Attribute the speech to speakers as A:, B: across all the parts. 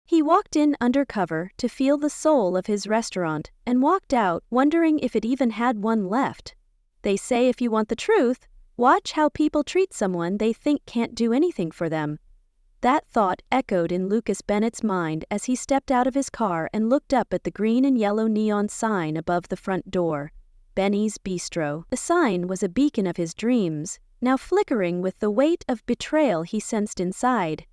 A: He walked in undercover to feel the soul of his restaurant and walked out wondering if it even had one left. They say if you want the truth, watch how people treat someone they think can't do anything for them. That thought echoed in Lucas Bennett's mind as he stepped out of his car and looked up at the green and yellow neon sign above the front door. Benny's Bistro. The sign was a beacon of his dreams, now flickering with the weight of betrayal he sensed inside.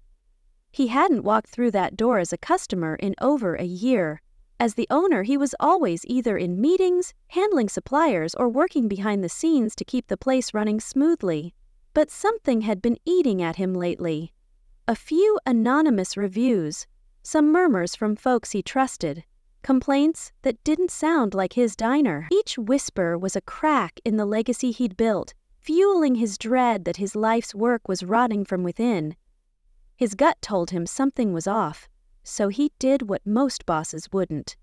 A: He hadn't walked through that door as a customer in over a year. As the owner, he was always either in meetings, handling suppliers, or working behind the scenes to keep the place running smoothly. But something had been eating at him lately. A few anonymous reviews, some murmurs from folks he trusted, complaints that didn't sound like his diner. Each whisper was a crack in the legacy he'd built, fueling his dread that his life's work was rotting from within. His gut told him something was off, so he did what most bosses wouldn't.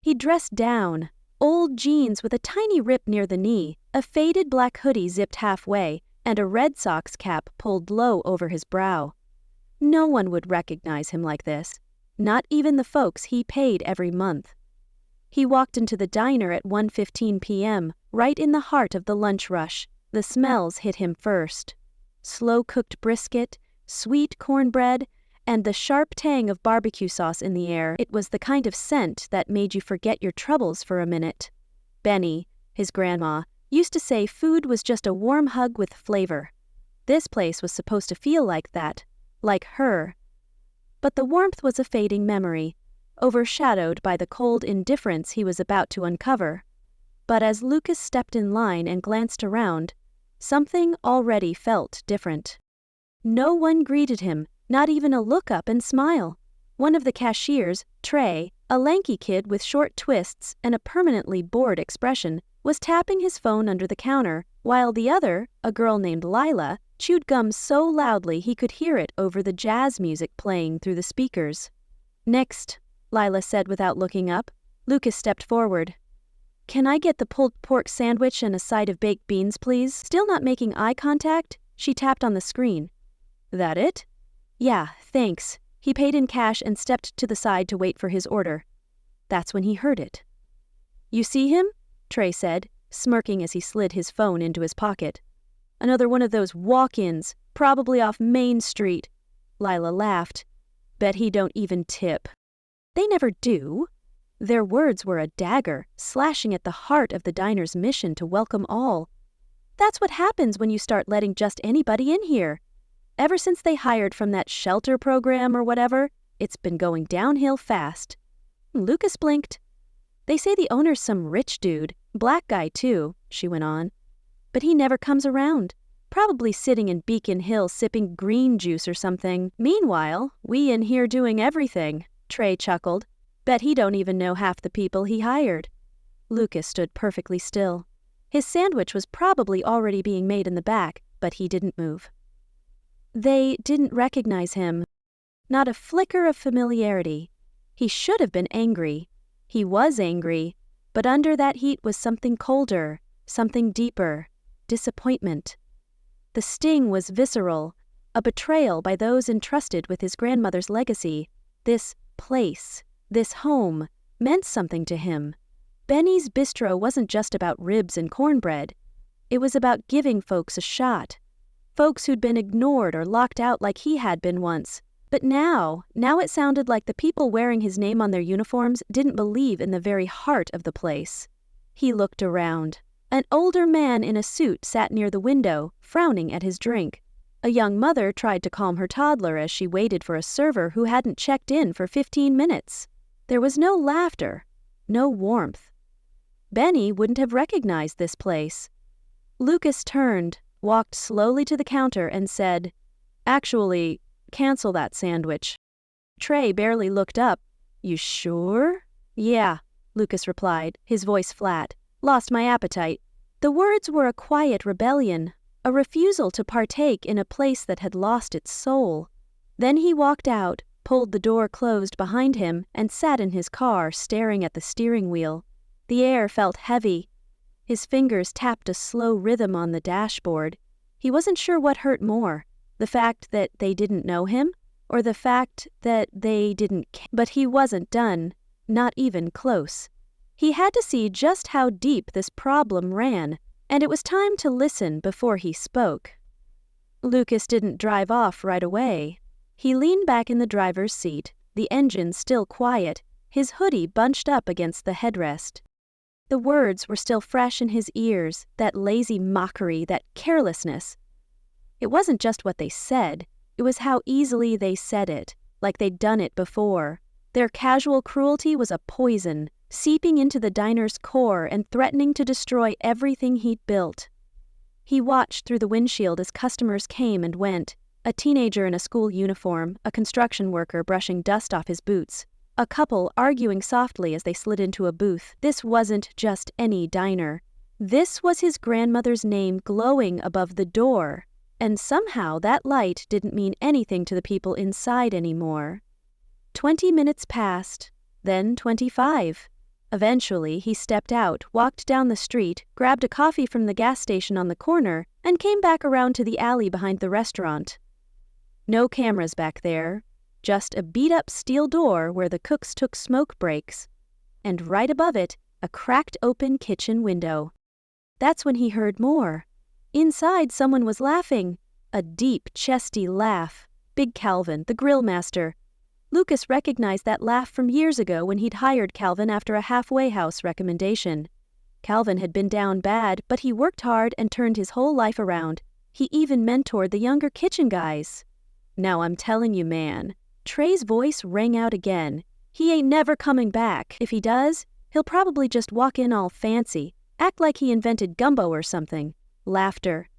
A: He dressed down, old jeans with a tiny rip near the knee, a faded black hoodie zipped halfway, and a Red Sox cap pulled low over his brow. No one would recognize him like this, not even the folks he paid every month. He walked into the diner at 1:15 p.m., right in the heart of the lunch rush. The smells hit him first. Slow-cooked brisket, sweet cornbread, and the sharp tang of barbecue sauce in the air. It was the kind of scent that made you forget your troubles for a minute. Benny, his grandma, used to say food was just a warm hug with flavor. This place was supposed to feel like that. Like her. But the warmth was a fading memory, overshadowed by the cold indifference he was about to uncover. But as Lucas stepped in line and glanced around, something already felt different. No one greeted him, not even a look up and smile. One of the cashiers, Trey, a lanky kid with short twists and a permanently bored expression, was tapping his phone under the counter, while the other, a girl named Lila, chewed gum so loudly he could hear it over the jazz music playing through the speakers. "Next," Lila said without looking up. Lucas stepped forward. "Can I get the pulled pork sandwich and a side of baked beans, please?" Still not making eye contact, she tapped on the screen. "That it?" "Yeah, thanks." He paid in cash and stepped to the side to wait for his order. That's when he heard it. "You see him?" Trey said, smirking as he slid his phone into his pocket. "Another one of those walk-ins, probably off Main Street." Lila laughed. "Bet he don't even tip." "They never do." Their words were a dagger, slashing at the heart of the diner's mission to welcome all. That's what happens when you start letting just anybody in here. Ever since they hired from that shelter program or whatever, it's been going downhill fast. Lucas blinked. "They say the owner's some rich dude, black guy too," she went on. "But he never comes around. Probably sitting in Beacon Hill sipping green juice or something. Meanwhile, we in here doing everything." Trey chuckled. "Bet he don't even know half the people he hired." Lucas stood perfectly still. His sandwich was probably already being made in the back, but he didn't move. They didn't recognize him. Not a flicker of familiarity. He should have been angry. He was angry, but under that heat was something colder, something deeper. Disappointment. The sting was visceral, a betrayal by those entrusted with his grandmother's legacy. This place, this home, meant something to him. Benny's Bistro wasn't just about ribs and cornbread. It was about giving folks a shot. Folks who'd been ignored or locked out like he had been once. But now it sounded like the people wearing his name on their uniforms didn't believe in the very heart of the place. He looked around. An older man in a suit sat near the window, frowning at his drink. A young mother tried to calm her toddler as she waited for a server who hadn't checked in for 15 minutes. There was no laughter, no warmth. Benny wouldn't have recognized this place. Lucas turned, walked slowly to the counter and said, "Actually, cancel that sandwich." Trey barely looked up. "You sure?" "Yeah," Lucas replied, his voice flat. "Lost my appetite." The words were a quiet rebellion, a refusal to partake in a place that had lost its soul. Then he walked out, pulled the door closed behind him, and sat in his car staring at the steering wheel. The air felt heavy. His fingers tapped a slow rhythm on the dashboard. He wasn't sure what hurt more, the fact that they didn't know him, or the fact that they didn't care. But he wasn't done, not even close. He had to see just how deep this problem ran, and it was time to listen before he spoke. Lucas didn't drive off right away. He leaned back in the driver's seat, the engine still quiet, his hoodie bunched up against the headrest. The words were still fresh in his ears, that lazy mockery, that carelessness. It wasn't just what they said, it was how easily they said it, like they'd done it before. Their casual cruelty was a poison, seeping into the diner's core and threatening to destroy everything he'd built. He watched through the windshield as customers came and went, a teenager in a school uniform, a construction worker brushing dust off his boots, a couple arguing softly as they slid into a booth. This wasn't just any diner. This was his grandmother's name glowing above the door, and somehow that light didn't mean anything to the people inside anymore. 20 minutes passed, then 25. Eventually, he stepped out, walked down the street, grabbed a coffee from the gas station on the corner, and came back around to the alley behind the restaurant. No cameras back there, just a beat-up steel door where the cooks took smoke breaks, and right above it, a cracked open kitchen window. That's when he heard more. Inside, someone was laughing, a deep, chesty laugh. Big Calvin, the grill master. Lucas recognized that laugh from years ago when he'd hired Calvin after a halfway house recommendation. Calvin had been down bad, but he worked hard and turned his whole life around. He even mentored the younger kitchen guys. "Now I'm telling you, man." Trey's voice rang out again. "He ain't never coming back. If he does, he'll probably just walk in all fancy, act like he invented gumbo or something." Laughter.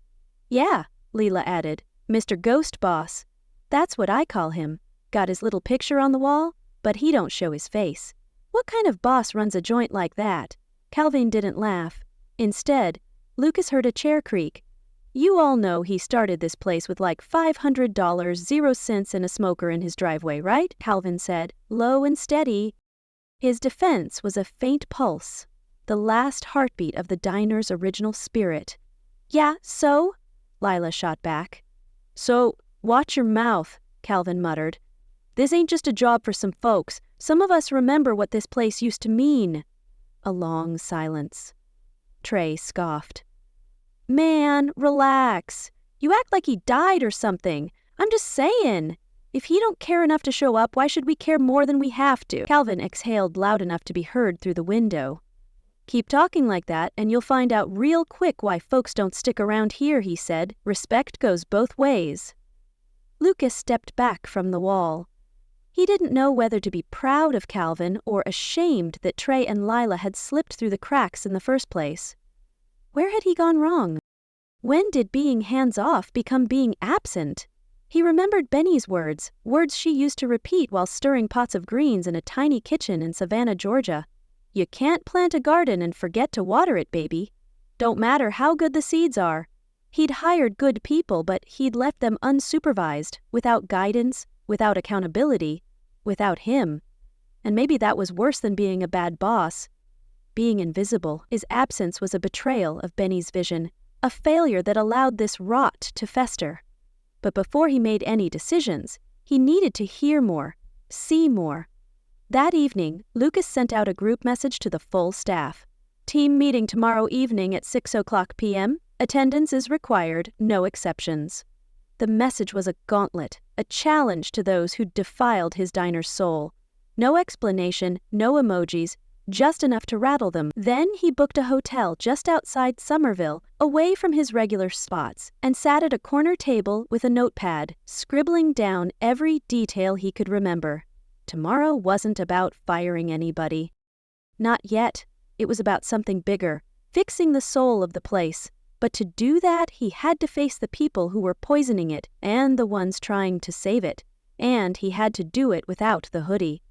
A: "Yeah," Leela added. "Mr. Ghost Boss. That's what I call him. Got his little picture on the wall, but he don't show his face. What kind of boss runs a joint like that?" Calvin didn't laugh. Instead, Lucas heard a chair creak. "You all know he started this place with like $500, 0 cents and a smoker in his driveway, right?" Calvin said, low and steady. His defense was a faint pulse, the last heartbeat of the diner's original spirit. "Yeah, so?" Lila shot back. "So, watch your mouth," Calvin muttered. "This ain't just a job for some folks. Some of us remember what this place used to mean." A long silence. Trey scoffed. "Man, relax. You act like he died or something. I'm just saying. If he don't care enough to show up, why should we care more than we have to?" Calvin exhaled loud enough to be heard through the window. "Keep talking like that, and you'll find out real quick why folks don't stick around here," he said. "Respect goes both ways." Lucas stepped back from the wall. He didn't know whether to be proud of Calvin or ashamed that Trey and Lila had slipped through the cracks in the first place. Where had he gone wrong? When did being hands-off become being absent? He remembered Benny's words she used to repeat while stirring pots of greens in a tiny kitchen in Savannah, Georgia. "You can't plant a garden and forget to water it, baby. Don't matter how good the seeds are." He'd hired good people, but he'd left them unsupervised, without guidance, without accountability, without him. And maybe that was worse than being a bad boss. Being invisible, his absence was a betrayal of Benny's vision, a failure that allowed this rot to fester. But before he made any decisions, he needed to hear more, see more. That evening, Lucas sent out a group message to the full staff. "Team meeting tomorrow evening at 6:00 p.m. Attendance is required, no exceptions." The message was a gauntlet, a challenge to those who'd defiled his diner's soul. No explanation, no emojis, just enough to rattle them. Then he booked a hotel just outside Somerville, away from his regular spots, and sat at a corner table with a notepad, scribbling down every detail he could remember. Tomorrow wasn't about firing anybody. Not yet. It was about something bigger, fixing the soul of the place. But to do that, he had to face the people who were poisoning it and the ones trying to save it. And he had to do it without the hoodie.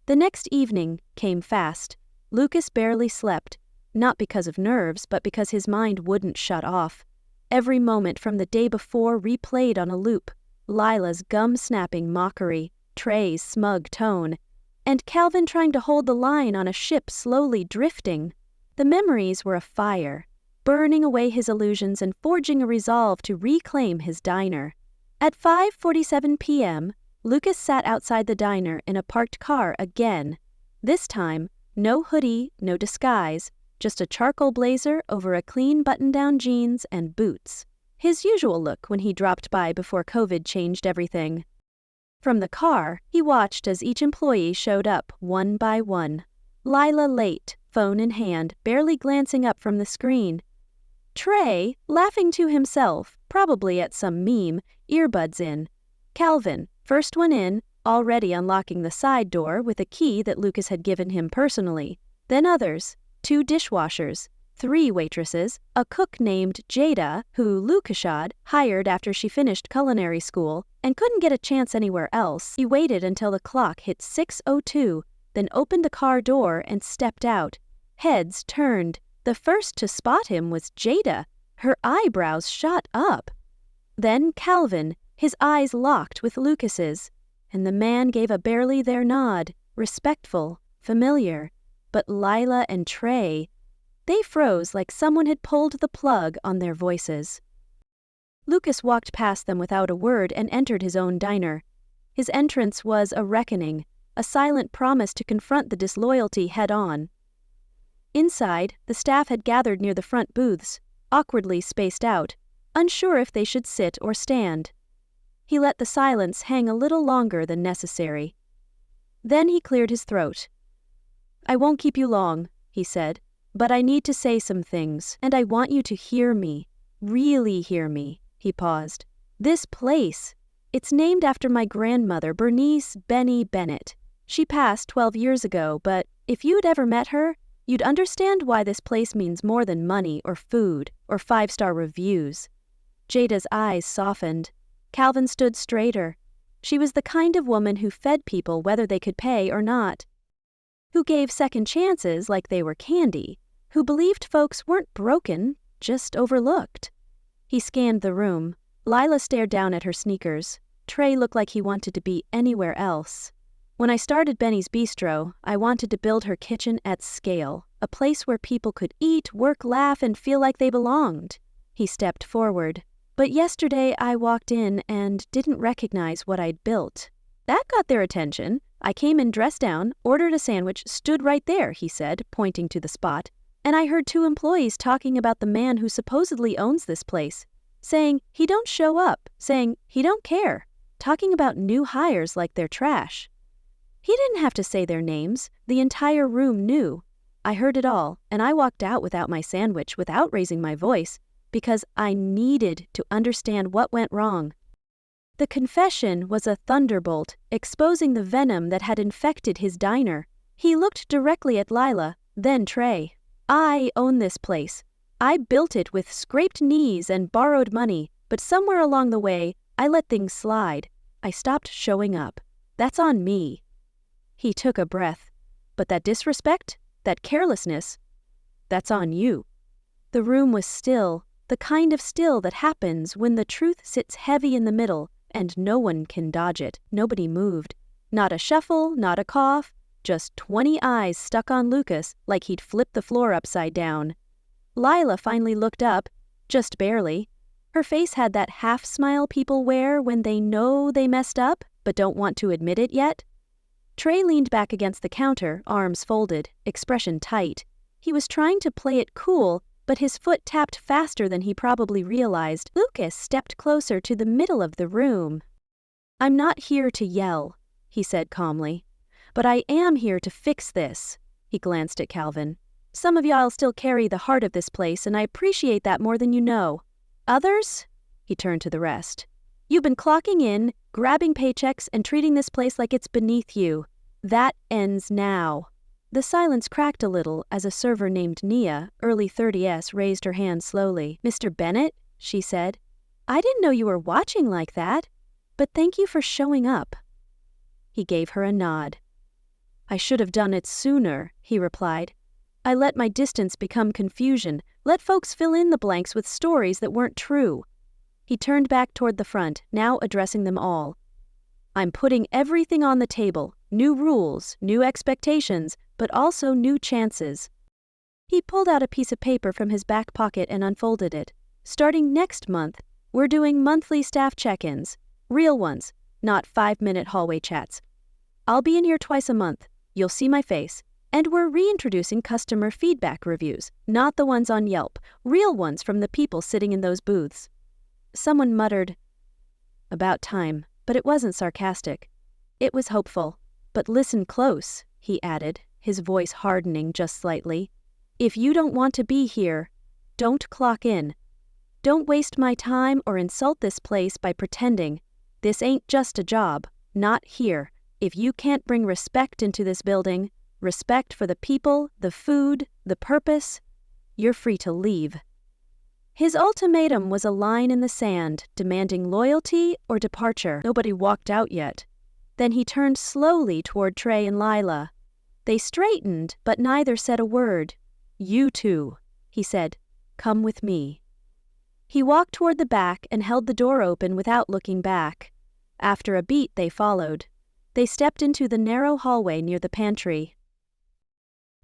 A: The next evening came fast. Lucas barely slept, not because of nerves, but because his mind wouldn't shut off. Every moment from the day before replayed on a loop. Lila's gum-snapping mockery, Trey's smug tone, and Calvin trying to hold the line on a ship slowly drifting. The memories were a fire, burning away his illusions and forging a resolve to reclaim his diner. At 5:47 p.m., Lucas sat outside the diner in a parked car again. This time, no hoodie, no disguise, just a charcoal blazer over a clean button-down jeans and boots. His usual look when he dropped by before COVID changed everything. From the car, he watched as each employee showed up one by one. Lila late, phone in hand, barely glancing up from the screen. Trey, laughing to himself, probably at some meme, earbuds in. Calvin, first one in, already unlocking the side door with a key that Lucas had given him personally. Then others, 2 dishwashers, 3 waitresses, a cook named Jada, who Lucas had hired after she finished culinary school and couldn't get a chance anywhere else. He waited until the clock hit 6:02, then opened the car door and stepped out. Heads turned. The first to spot him was Jada. Her eyebrows shot up. Then Calvin, his eyes locked with Lucas's, and the man gave a barely there nod, respectful, familiar. But Lila and Trey, they froze like someone had pulled the plug on their voices. Lucas walked past them without a word and entered his own diner. His entrance was a reckoning, a silent promise to confront the disloyalty head-on. Inside, the staff had gathered near the front booths, awkwardly spaced out, unsure if they should sit or stand. He let the silence hang a little longer than necessary. Then he cleared his throat. "I won't keep you long," he said, "but I need to say some things, and I want you to hear me, really hear me." He paused. "This place, it's named after my grandmother, Bernice Bennett. She passed 12 years ago, but if you'd ever met her, you'd understand why this place means more than money or food or 5-star reviews." Jada's eyes softened. Calvin stood straighter. She was the kind of woman who fed people whether they could pay or not, who gave second chances like they were candy, who believed folks weren't broken, just overlooked. He scanned the room. Lila stared down at her sneakers. Trey looked like he wanted to be anywhere else. "When I started Benny's Bistro, I wanted to build her kitchen at scale, a place where people could eat, work, laugh, and feel like they belonged." He stepped forward. "But yesterday I walked in and didn't recognize what I'd built. That got their attention. I came in dressed down, ordered a sandwich, stood right there," he said, pointing to the spot. "And I heard 2 employees talking about the man who supposedly owns this place, saying he don't show up, saying he don't care, talking about new hires like they're trash. He didn't have to say their names. The entire room knew. I heard it all, and I walked out without my sandwich, without raising my voice, because I needed to understand what went wrong." The confession was a thunderbolt, exposing the venom that had infected his diner. He looked directly at Lila, then Trey. "I own this place. I built it with scraped knees and borrowed money, but somewhere along the way, I let things slide. I stopped showing up. That's on me." He took a breath. "But that disrespect, that carelessness, that's on you." The room was still, the kind of still that happens when the truth sits heavy in the middle and no one can dodge it. Nobody moved. Not a shuffle, not a cough, just 20 eyes stuck on Lucas like he'd flipped the floor upside down. Lila finally looked up, just barely. Her face had that half-smile people wear when they know they messed up but don't want to admit it yet. Trey leaned back against the counter, arms folded, expression tight. He was trying to play it cool, but his foot tapped faster than he probably realized. Lucas stepped closer to the middle of the room. "I'm not here to yell," he said calmly, "but I am here to fix this." He glanced at Calvin. "Some of y'all still carry the heart of this place, and I appreciate that more than you know. Others?" He turned to the rest. "You've been clocking in, grabbing paychecks, and treating this place like it's beneath you. That ends now." The silence cracked a little as a server named Nia, early 30s, raised her hand slowly. "Mr. Bennett," she said, "I didn't know you were watching like that, but thank you for showing up." He gave her a nod. "I should have done it sooner," he replied. "I let my distance become confusion, let folks fill in the blanks with stories that weren't true." He turned back toward the front, now addressing them all. "I'm putting everything on the table, new rules, new expectations, but also new chances." He pulled out a piece of paper from his back pocket and unfolded it. "Starting next month, we're doing monthly staff check-ins. Real ones. not 5-minute hallway chats. I'll be in here twice a month. You'll see my face. And we're reintroducing customer feedback reviews, not the ones on Yelp, real ones from the people sitting in those booths. Someone muttered, "About time," but it wasn't sarcastic. It was hopeful. "But listen close," he added, his voice hardening just slightly. "If you don't want to be here, don't clock in. Don't waste my time or insult this place by pretending. This ain't just a job, not here. If you can't bring respect into this building, respect for the people, the food, the purpose, you're free to leave." His ultimatum was a line in the sand, demanding loyalty or departure. Nobody walked out yet. Then he turned slowly toward Trey and Lila. They straightened, but neither said a word. "You two," he said. "Come with me." He walked toward the back and held the door open without looking back. After a beat, they followed. They stepped into the narrow hallway near the pantry.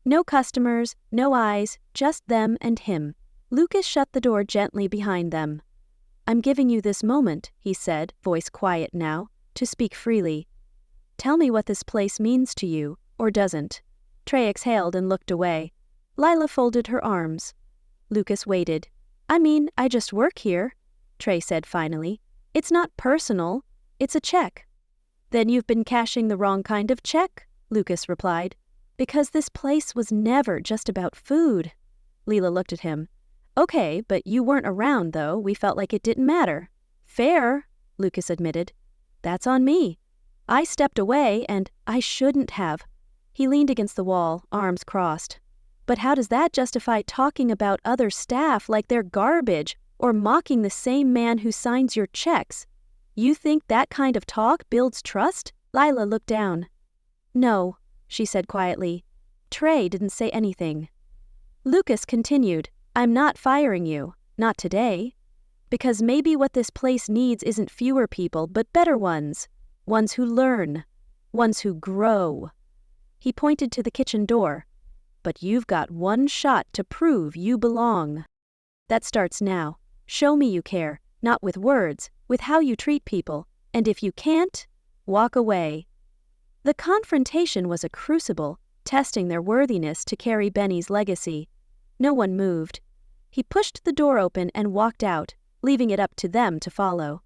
A: No customers, no eyes, just them and him. Lucas shut the door gently behind them. "I'm giving you this moment," he said, voice quiet now, "to speak freely. Tell me what this place means to you, or doesn't." Trey exhaled and looked away. Lila folded her arms. Lucas waited. I just work here," Trey said finally. "It's not personal. It's a check." "Then you've been cashing the wrong kind of check," Lucas replied. "Because this place was never just about food." Lila looked at him. "Okay, but you weren't around, though. We felt like it didn't matter." "Fair," Lucas admitted. "That's on me. I stepped away, and I shouldn't have." He leaned against the wall, arms crossed. "But how does that justify talking about other staff like they're garbage, or mocking the same man who signs your checks? You think that kind of talk builds trust?" Lila looked down. "No," she said quietly. Trey didn't say anything. Lucas continued, "I'm not firing you, not today. Because maybe what this place needs isn't fewer people, but better ones. Ones who learn. Ones who grow." He pointed to the kitchen door. "But you've got one shot to prove you belong. That starts now. Show me you care, not with words, with how you treat people. And if you can't, walk away." The confrontation was a crucible, testing their worthiness to carry Benny's legacy. No one moved. He pushed the door open and walked out, leaving it up to them to follow.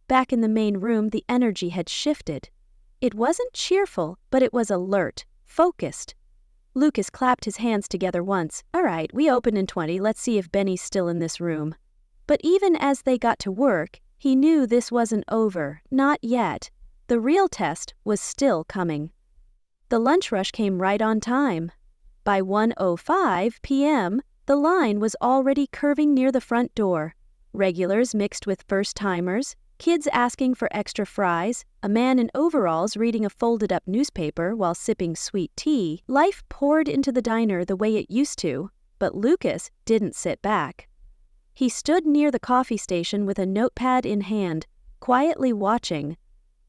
A: Back in the main room, the energy had shifted. It wasn't cheerful, but it was alert, focused. Lucas clapped his hands together once. "All right, we open in 20, let's see if Benny's still in this room." But even as they got to work, he knew this wasn't over, not yet. The real test was still coming. The lunch rush came right on time. By 1:05 p.m., the line was already curving near the front door. Regulars mixed with first-timers, kids asking for extra fries, a man in overalls reading a folded-up newspaper while sipping sweet tea. Life poured into the diner the way it used to, but Lucas didn't sit back. He stood near the coffee station with a notepad in hand, quietly watching.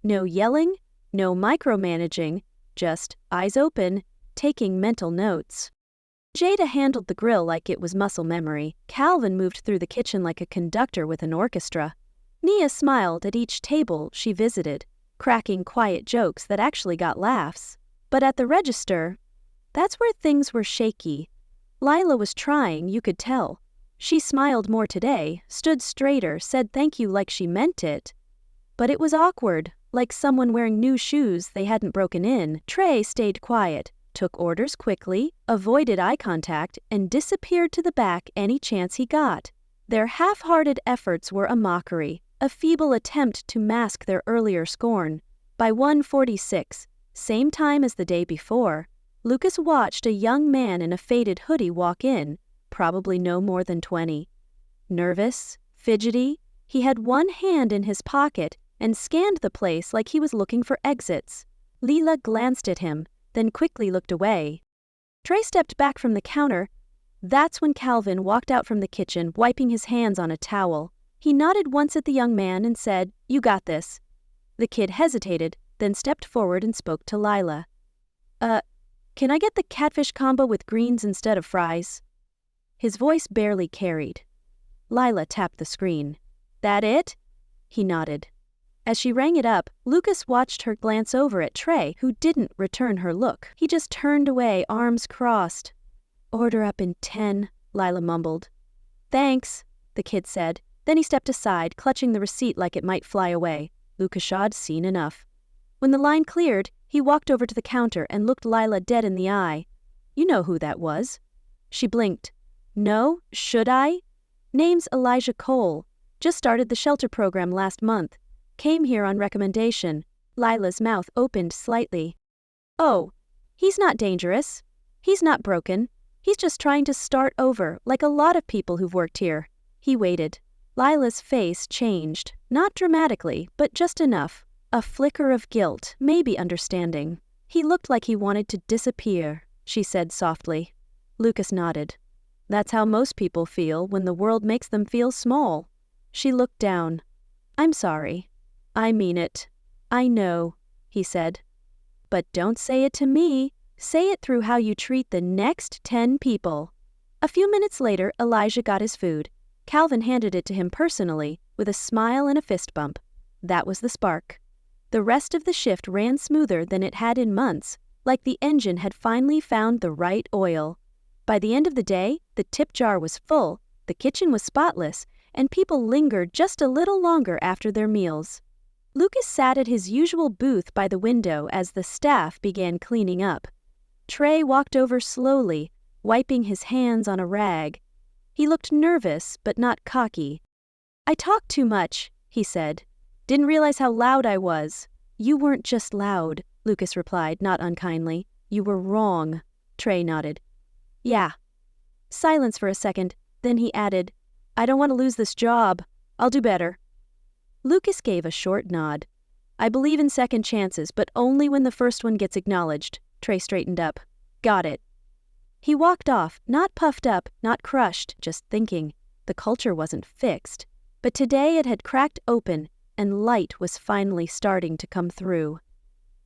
A: No yelling, no micromanaging, just eyes open, taking mental notes. Jada handled the grill like it was muscle memory. Calvin moved through the kitchen like a conductor with an orchestra. Nia smiled at each table she visited, cracking quiet jokes that actually got laughs. But at the register, that's where things were shaky. Lila was trying, you could tell. She smiled more today, stood straighter, said thank you like she meant it. But it was awkward, like someone wearing new shoes they hadn't broken in. Trey stayed quiet, took orders quickly, avoided eye contact, and disappeared to the back any chance he got. Their half-hearted efforts were a mockery, a feeble attempt to mask their earlier scorn. By 1:46, same time as the day before, Lucas watched a young man in a faded hoodie walk in, probably no more than 20. Nervous, fidgety, he had one hand in his pocket and scanned the place like he was looking for exits. Lila glanced at him, then quickly looked away. Trey stepped back from the counter. That's when Calvin walked out from the kitchen, wiping his hands on a towel. He nodded once at the young man and said, "You got this." The kid hesitated, then stepped forward and spoke to Lila. Can I get the catfish combo with greens instead of fries?" His voice barely carried. Lila tapped the screen. "That it?" He nodded. As she rang it up, Lucas watched her glance over at Trey, who didn't return her look. He just turned away, arms crossed. "Order up in 10, Lila mumbled. "Thanks," the kid said. Then he stepped aside, clutching the receipt like it might fly away. Lucas had seen enough. When the line cleared, he walked over to the counter and looked Lila dead in the eye. "You know who that was." She blinked. "No, should I?" "Name's Elijah Cole. Just started the shelter program last month. Came here on recommendation." Lila's mouth opened slightly. "Oh, he's not dangerous. He's not broken. He's just trying to start over, like a lot of people who've worked here." He waited. Lila's face changed, not dramatically, but just enough. A flicker of guilt, maybe understanding. "He looked like he wanted to disappear," she said softly. Lucas nodded. "That's how most people feel when the world makes them feel small." She looked down. "I'm sorry. I mean it. I know," he said. "But don't say it to me. Say it through how you treat the next 10 people." A few minutes later, Elijah got his food. Calvin handed it to him personally, with a smile and a fist bump. That was the spark. The rest of the shift ran smoother than it had in months, like the engine had finally found the right oil. By the end of the day, the tip jar was full, the kitchen was spotless, and people lingered just a little longer after their meals. Lucas sat at his usual booth by the window as the staff began cleaning up. Trey walked over slowly, wiping his hands on a rag. He looked nervous, but not cocky. "I talk too much," he said. "Didn't realize how loud I was." "You weren't just loud," Lucas replied, not unkindly. "You were wrong." Trey nodded. "Yeah." Silence for a second, then he added, "I don't want to lose this job. I'll do better." Lucas gave a short nod. "I believe in second chances, but only when the first one gets acknowledged." Trey straightened up. "Got it." He walked off, not puffed up, not crushed, just thinking. The culture wasn't fixed. But today it had cracked open, and light was finally starting to come through.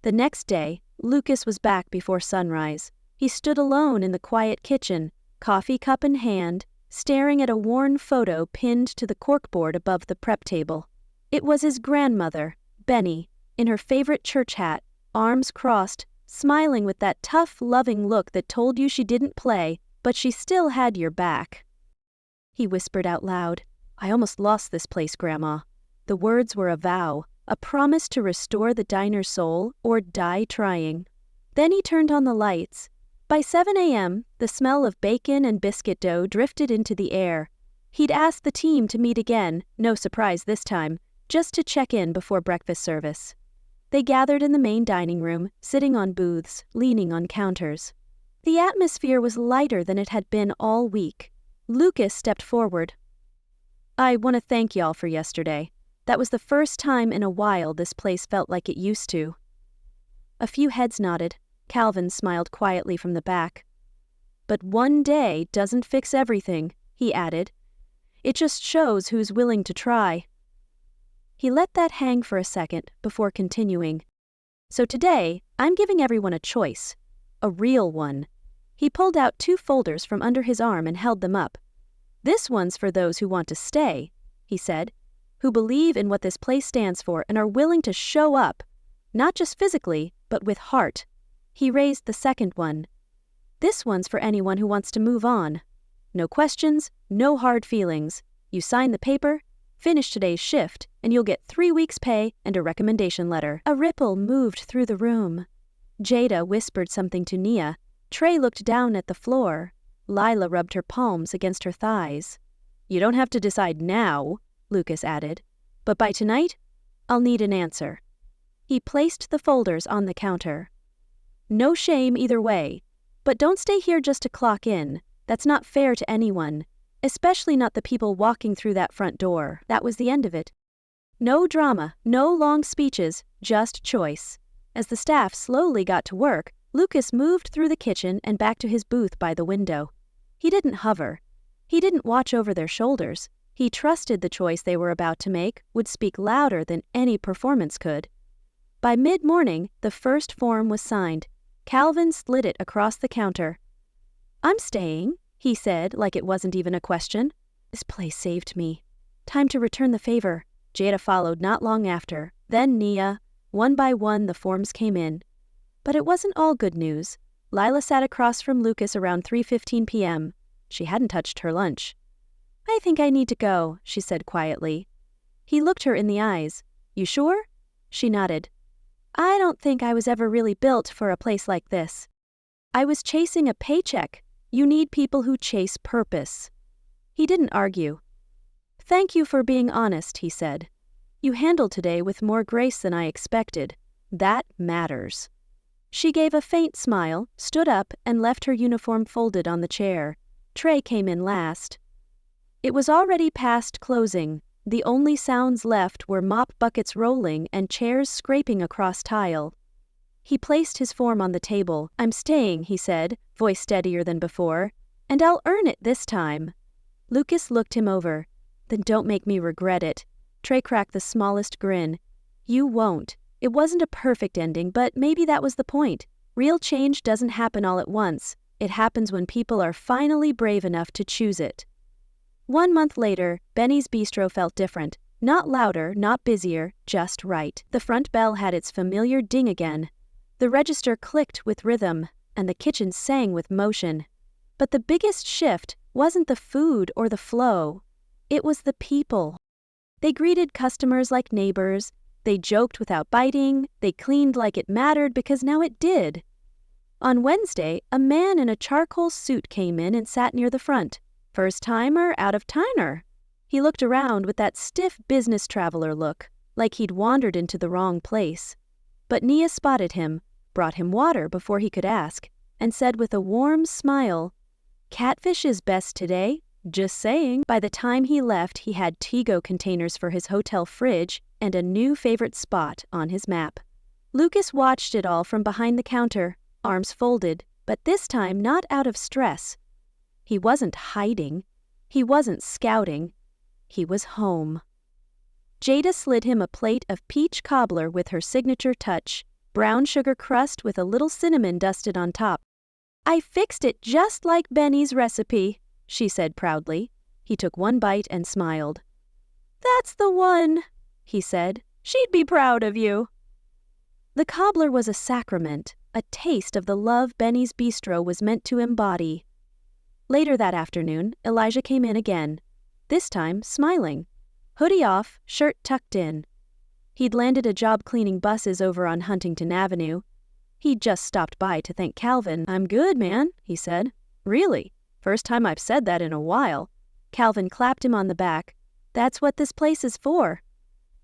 A: The next day, Lucas was back before sunrise. He stood alone in the quiet kitchen, coffee cup in hand, staring at a worn photo pinned to the corkboard above the prep table. It was his grandmother, Benny, in her favorite church hat, arms crossed, smiling with that tough, loving look that told you she didn't play, but she still had your back. He whispered out loud, "I almost lost this place, Grandma." The words were a vow, a promise to restore the diner's soul or die trying. Then he turned on the lights. By 7 a.m., the smell of bacon and biscuit dough drifted into the air. He'd asked the team to meet again, no surprise this time, just to check in before breakfast service. They gathered in the main dining room, sitting on booths, leaning on counters. The atmosphere was lighter than it had been all week. Lucas stepped forward. "I want to thank y'all for yesterday. That was the first time in a while this place felt like it used to." A few heads nodded. Calvin smiled quietly from the back. "But one day doesn't fix everything," he added. "It just shows who's willing to try." He let that hang for a second before continuing. "So today, I'm giving everyone a choice. A real one." He pulled out 2 folders from under his arm and held them up. "This one's for those who want to stay," he said, "who believe in what this place stands for and are willing to show up, not just physically, but with heart." He raised the second one. "This one's for anyone who wants to move on. No questions, no hard feelings. You sign the paper, finish today's shift, and you'll get 3 weeks' pay and a recommendation letter." A ripple moved through the room. Jada whispered something to Nia. Trey looked down at the floor. Lila rubbed her palms against her thighs. "You don't have to decide now," Lucas added. "But by tonight, I'll need an answer." He placed the folders on the counter. "No shame either way. But don't stay here just to clock in. That's not fair to anyone. Especially not the people walking through that front door." That was the end of it. No drama, no long speeches, just choice. As the staff slowly got to work, Lucas moved through the kitchen and back to his booth by the window. He didn't hover. He didn't watch over their shoulders. He trusted the choice they were about to make would speak louder than any performance could. By mid-morning, the first form was signed. Calvin slid it across the counter. "I'm staying," he said like it wasn't even a question. "This place saved me. Time to return the favor." Jada followed not long after, then Nia. One by one the forms came in. But it wasn't all good news. Lila sat across from Lucas around 3:15 p.m. She hadn't touched her lunch. "I think I need to go," she said quietly. He looked her in the eyes. "You sure?" She nodded. "I don't think I was ever really built for a place like this. I was chasing a paycheck. You need people who chase purpose." He didn't argue. "Thank you for being honest," he said. "You handled today with more grace than I expected. That matters." She gave a faint smile, stood up, and left her uniform folded on the chair. Trey came in last. It was already past closing. The only sounds left were mop buckets rolling and chairs scraping across tile. He placed his form on the table. "I'm staying," he said, voice steadier than before. "And I'll earn it this time." Lucas looked him over. "Then don't make me regret it." Trey cracked the smallest grin. "You won't. It wasn't a perfect ending, but maybe that was the point. Real change doesn't happen all at once. It happens when people are finally brave enough to choose it." 1 month later, Benny's Bistro felt different. Not louder, not busier, just right. The front bell had its familiar ding again. The register clicked with rhythm, and the kitchen sang with motion. But the biggest shift wasn't the food or the flow. It was the people. They greeted customers like neighbors. They joked without biting. They cleaned like it mattered because now it did. On Wednesday, a man in a charcoal suit came in and sat near the front. First-timer, out-of-towner. He looked around with that stiff business traveler look, like he'd wandered into the wrong place. But Nia spotted him, brought him water before he could ask, and said with a warm smile, "Catfish is best today. Just saying." By the time he left, he had Tego containers for his hotel fridge and a new favorite spot on his map. Lucas watched it all from behind the counter, arms folded, but this time not out of stress. He wasn't hiding. He wasn't scouting. He was home. Jada slid him a plate of peach cobbler with her signature touch, brown sugar crust with a little cinnamon dusted on top. "I fixed it just like Benny's recipe," she said proudly. He took one bite and smiled. "That's the one," he said. "She'd be proud of you." The cobbler was a sacrament, a taste of the love Benny's Bistro was meant to embody. Later that afternoon, Elijah came in again, this time smiling. Hoodie off, shirt tucked in. He'd landed a job cleaning buses over on Huntington Avenue. He'd just stopped by to thank Calvin. "I'm good, man," he said. "Really? First time I've said that in a while." Calvin clapped him on the back. "That's what this place is for."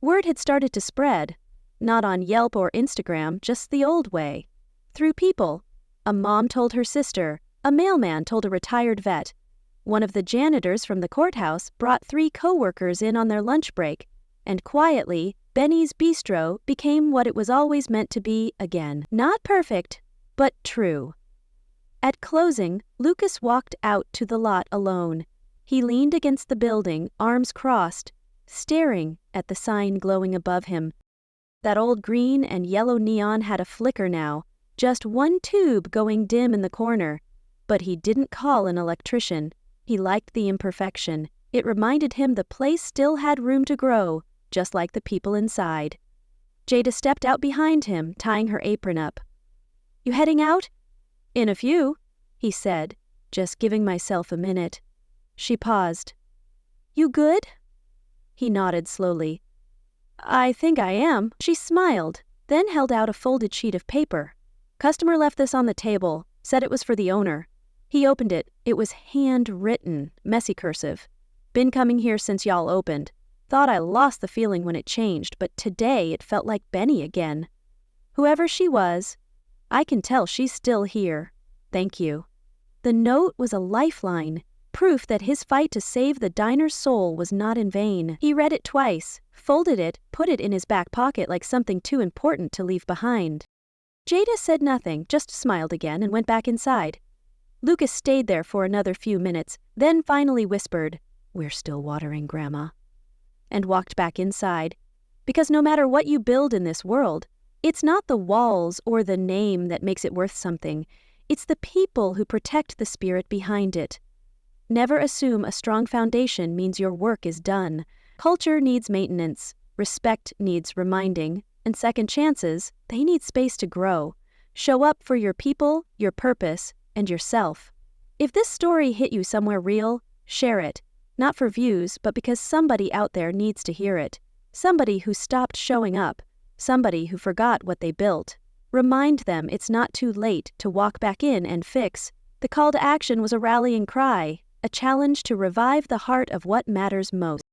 A: Word had started to spread. Not on Yelp or Instagram, just the old way. Through people. A mom told her sister. A mailman told a retired vet. One of the janitors from the courthouse brought 3 co-workers in on their lunch break, and quietly, Benny's Bistro became what it was always meant to be again. Not perfect, but true. At closing, Lucas walked out to the lot alone. He leaned against the building, arms crossed, staring at the sign glowing above him. That old green and yellow neon had a flicker now, just one tube going dim in the corner. But he didn't call an electrician. He liked the imperfection. It reminded him the place still had room to grow, just like the people inside. Jada stepped out behind him, tying her apron up. "You heading out?" "In a few," he said, "just giving myself a minute." She paused. "You good?" He nodded slowly. "I think I am." She smiled, then held out a folded sheet of paper. "Customer left this on the table, said it was for the owner." He opened it. It was handwritten, messy cursive. "Been coming here since y'all opened. Thought I lost the feeling when it changed, but today it felt like Benny again. Whoever she was, I can tell she's still here. Thank you." The note was a lifeline, proof that his fight to save the diner's soul was not in vain. He read it twice, folded it, put it in his back pocket like something too important to leave behind. Jada said nothing, just smiled again and went back inside. Lucas stayed there for another few minutes, then finally whispered, "We're still watering, Grandma," and walked back inside. Because no matter what you build in this world, it's not the walls or the name that makes it worth something. It's the people who protect the spirit behind it. Never assume a strong foundation means your work is done. Culture needs maintenance. Respect needs reminding, and second chances, they need space to grow. Show up for your people, your purpose, and yourself. If this story hit you somewhere real, share it. Not for views, but because somebody out there needs to hear it. Somebody who stopped showing up. Somebody who forgot what they built. Remind them it's not too late to walk back in and fix. The call to action was a rallying cry, a challenge to revive the heart of what matters most.